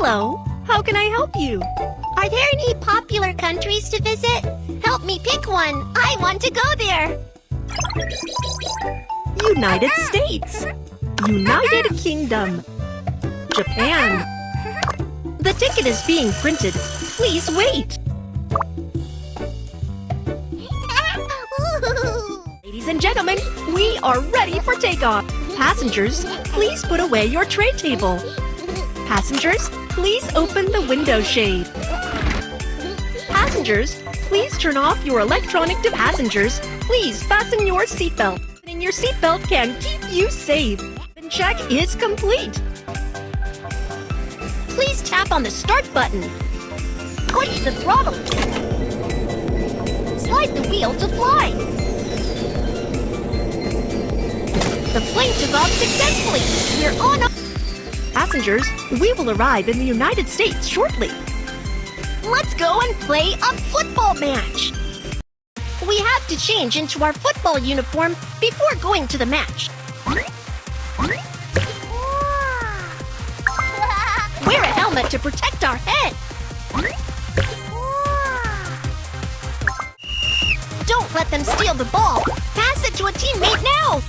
Hello, how can I help you? Are there any popular countries to visit? Help me pick one. I want to go there. United States, United Kingdom, Japan. The ticket is being printed. Please wait. Ladies and gentlemen, we are ready for takeoff. Passengers, please put away your tray table. Passengers, please open the window shade. Passengers, please turn off your electronic devices. Passengers, please fasten your seatbelt. And your seatbelt can keep you safe. The check is complete. Please tap on the start button. Push the throttle. Slide the wheel to fly. The plane took off successfully. We're on a... Passengers, we will arrive in the United States shortly. Let's go and play a football match. We have to change into our football uniform before going to the match. Wear a helmet to protect our head. Don't let them steal the ball. Pass it to a teammate now.